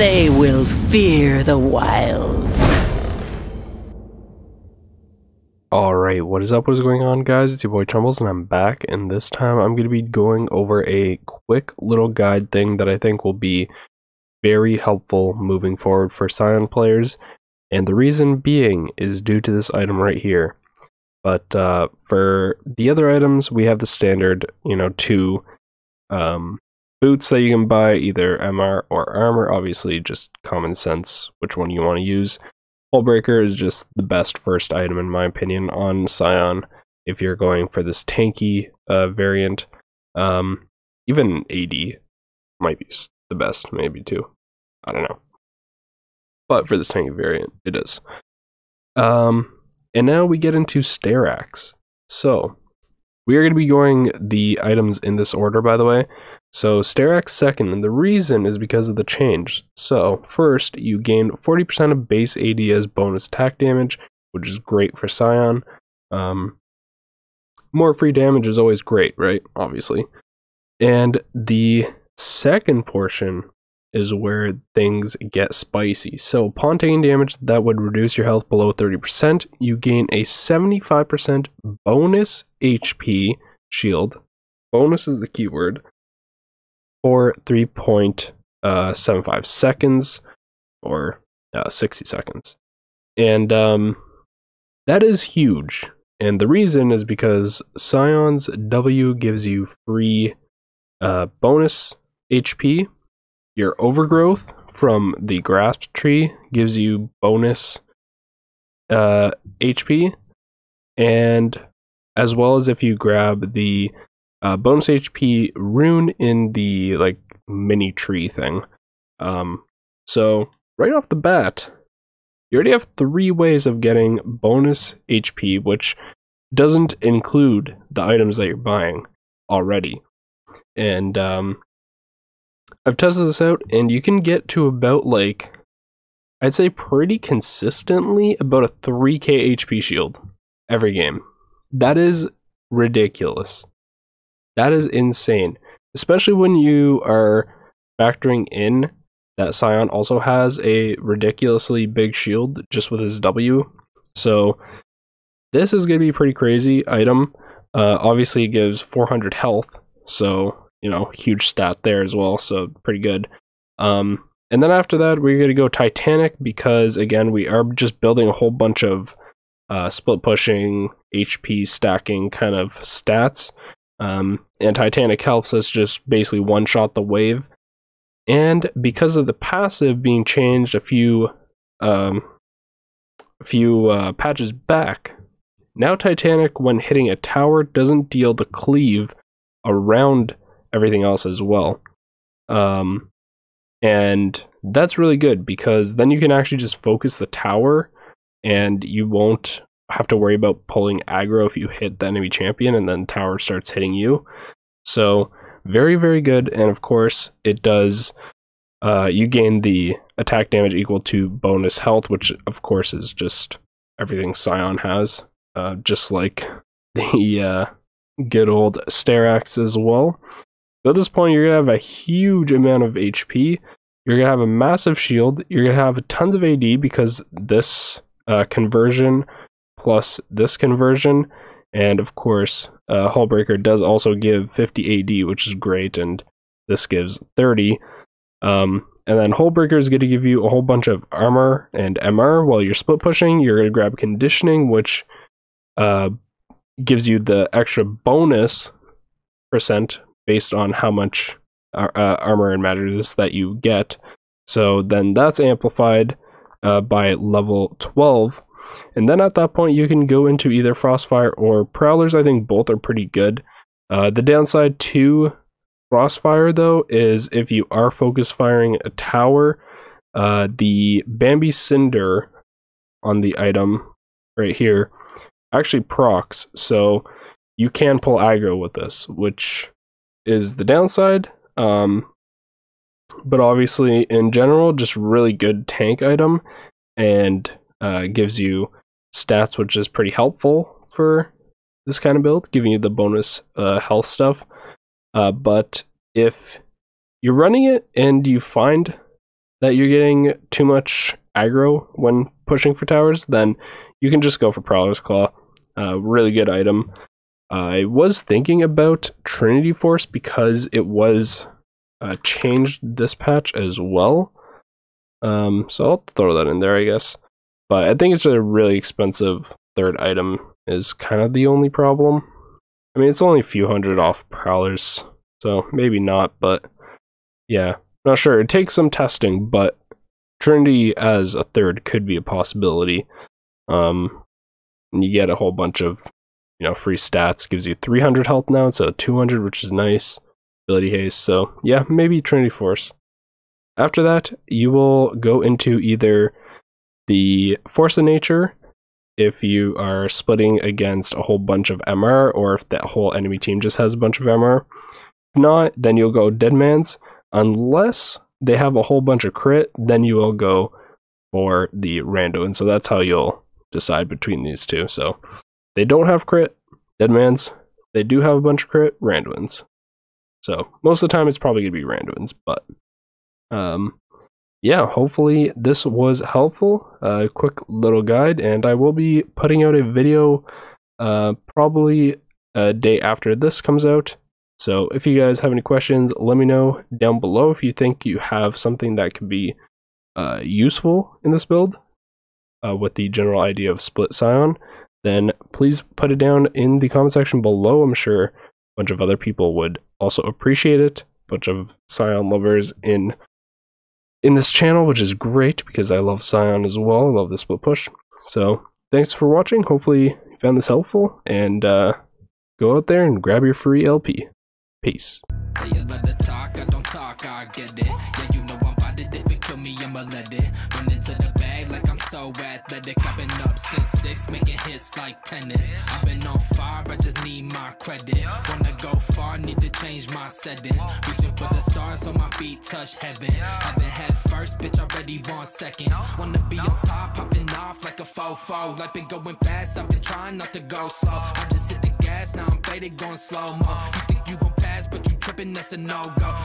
they will fear the wild. Alright, what is up? What is going on, guys? It's your boy Chumbles, and I'm back, and this time I'm going to be going over a quick little guide thing that I think will be very helpful moving forward for Sion players, and the reason being is due to this item right here. But for the other items, we have the standard, two boots that you can buy, either MR or armor, obviously just common sense which one you want to use. Hullbreaker is just the best first item in my opinion on Sion if you're going for this tanky variant. Even AD might be the best, maybe too. I don't know. But for this tanky variant, it is. And now we get into Steraks. So, we are going to be going the items in this order, by the way. So, Steraks second, and the reason is because of the change. So, first, you gain 40% of base AD as bonus attack damage, which is great for Sion. More free damage is always great, right? Obviously. And the second portion is where things get spicy. So, upon taking damage that would reduce your health below 30%, you gain a 75% bonus HP shield. Bonus is the keyword. For 3.75 seconds, or 60 seconds. And that is huge. And the reason is because Sion's W gives you free bonus HP. Your overgrowth from the grasp tree gives you bonus HP. And as well as if you grab the bonus HP rune in the mini tree thing. So right off the bat, you already have 3 ways of getting bonus HP, which doesn't include the items that you're buying already. And I've tested this out, and you can get to about I'd say pretty consistently about a 3k HP shield every game. That is ridiculous. That is insane, especially when you are factoring in that Sion also has a ridiculously big shield just with his W. So this is going to be a pretty crazy item. Obviously it gives 400 health, so huge stat there as well, so pretty good. And then after that we're going to go Titanic, because again we are just building a whole bunch of split pushing, HP stacking kind of stats. And Titanic helps us just basically one-shot the wave. And because of the passive being changed a few patches back, now Titanic, when hitting a tower, doesn't deal the cleave around everything else as well. And that's really good, because then you can actually just focus the tower, and you won't have to worry about pulling aggro if you hit the enemy champion and then tower starts hitting you. So very, very good. And of course it does you gain the attack damage equal to bonus health, which of course is just everything Sion has, just like the good old Steraks as well. So at this point you're gonna have a huge amount of HP, you're gonna have a massive shield, you're gonna have tons of AD because this conversion plus this conversion, and of course Hullbreaker does also give 50 AD, which is great, and this gives 30. And then Hullbreaker is going to give you a whole bunch of armor and MR while you're split pushing. You're going to grab conditioning, which gives you the extra bonus percent based on how much armor and matters that you get. So then that's amplified by level 12. And then at that point you can go into either Frostfire or Prowlers. I think both are pretty good. The downside to Frostfire though is if you are focus firing a tower, the Bambi Cinder on the item right here actually procs, so you can pull aggro with this, which is the downside. But obviously in general, just really good tank item, and gives you stats, which is pretty helpful for this kind of build, giving you the bonus health stuff. But if you're running it and you find that you're getting too much aggro when pushing for towers, then you can just go for Prowler's Claw. Really good item. I was thinking about Trinity Force because it was changed this patch as well. So I'll throw that in there, I guess. But I think it's a really expensive third item is kind of the only problem. I mean, it's only a few hundred off Prowlers, so maybe not, but yeah, not sure. It takes some testing, but Trinity as a third could be a possibility. And you get a whole bunch of, free stats. Gives you 300 health now instead of 200, which is nice. Ability haste, so yeah, maybe Trinity Force. After that, you will go into either the Force of Nature, if you are splitting against a whole bunch of MR, or if that whole enemy team just has a bunch of MR. If not, then you'll go Dead Man's. Unless they have a whole bunch of crit, then you will go for the Rando. And so that's how you'll decide between these two. So they don't have crit, Dead Man's. They do have a bunch of crit, Randuin's. So most of the time it's probably going to be Randuin's, but yeah, hopefully this was helpful. Quick little guide, and I will be putting out a video probably a day after this comes out. So if you guys have any questions, let me know down below if you think you have something that could be useful in this build with the general idea of split Sion. Then please put it down in the comment section below. I'm sure a bunch of other people would also appreciate it. A bunch of Sion lovers in this channel, which is great because I love Sion as well. I love the split push. So thanks for watching. Hopefully you found this helpful, and go out there and grab your free LP. Peace. So athletic, I've been up since 6, making hits like tennis. I've been on fire, I just need my credit. Wanna go far, need to change my settings. Reaching for the stars so my feet touch heaven. Haven't had first, bitch, already want seconds. Wanna be on top, popping off like a fofo. Life been going fast, I've been trying not to go slow. I just hit the gas, now I'm faded, going slow-mo. You think you gon' pass, but you tripping, that's a no-go.